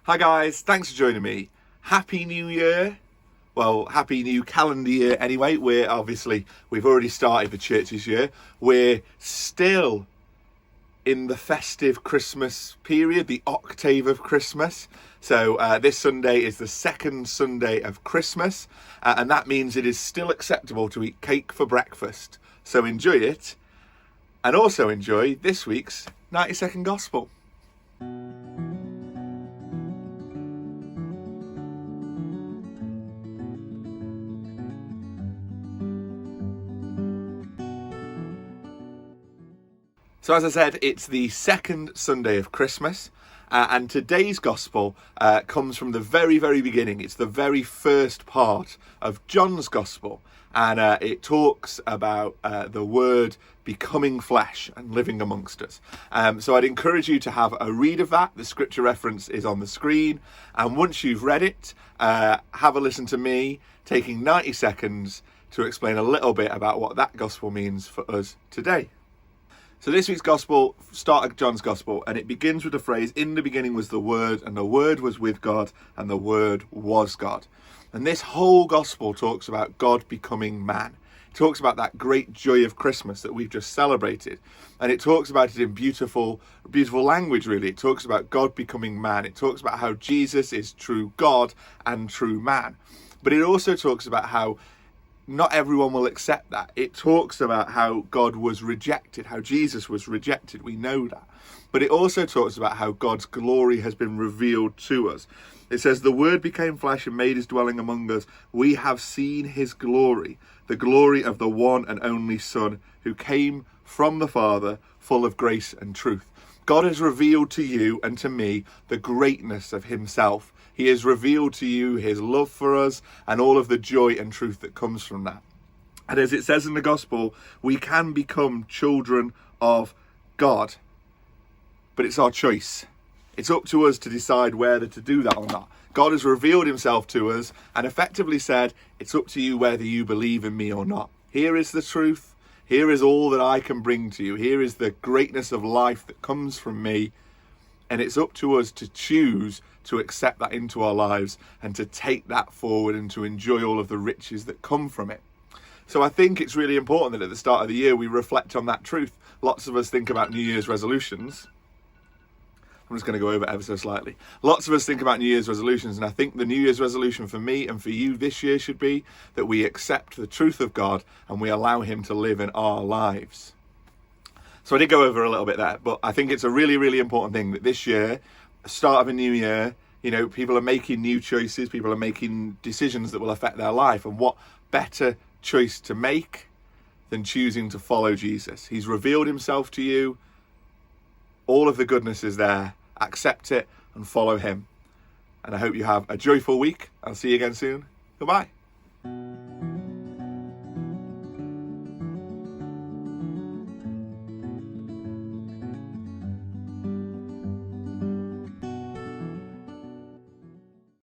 Hi guys, thanks for joining me. Happy New Year. Well, happy new calendar year anyway. We've already started the church's year. We're still in the festive Christmas period, the octave of Christmas. So this Sunday is the second Sunday of Christmas, and that means it is still acceptable to eat cake for breakfast. So enjoy it, and also enjoy this week's 90-second Gospel. So as I said, it's the second Sunday of Christmas, and today's Gospel comes from the very, very beginning. It's the very first part of John's Gospel, and it talks about the Word becoming flesh and living amongst us. So I'd encourage you to have a read of that. The scripture reference is on the screen, and once you've read it, have a listen to me taking 90 seconds to explain a little bit about what that Gospel means for us today. So this week's Gospel, start of John's Gospel, and it begins with the phrase, "In the beginning was the Word, and the Word was with God, and the Word was God." And this whole Gospel talks about God becoming man. It talks about that great joy of Christmas that we've just celebrated. And it talks about it in beautiful language, really. It talks about God becoming man. It talks about how Jesus is true God and true man. But it also talks about how not everyone will accept that. It talks about how God was rejected, how Jesus was rejected. We know that. But it also talks about how God's glory has been revealed to us. It says, "The Word became flesh and made his dwelling among us. We have seen his glory, the glory of the one and only Son, who came from the Father, full of grace and truth." God has revealed to you and to me the greatness of himself. He has revealed to you his love for us and all of the joy and truth that comes from that. And as it says in the Gospel, we can become children of God. But it's our choice. It's up to us to decide whether to do that or not. God has revealed himself to us and effectively said, it's up to you whether you believe in me or not. Here is the truth. Here is all that I can bring to you. Here is the greatness of life that comes from me. And it's up to us to choose to accept that into our lives and to take that forward and to enjoy all of the riches that come from it. So I think it's really important that at the start of the year we reflect on that truth. Lots of us think about New Year's resolutions. I'm just going to go over ever so slightly. Lots of us think about New Year's resolutions, and I think the New Year's resolution for me and for you this year should be that we accept the truth of God and we allow him to live in our lives. So I did go over a little bit there, but I think it's a really, really important thing that this year, start of a new year, people are making new choices, people are making decisions that will affect their life, and what better choice to make than choosing to follow Jesus. He's revealed himself to you. All of the goodness is there. Accept it and follow him. And I hope you have a joyful week. I'll see you again soon. Goodbye.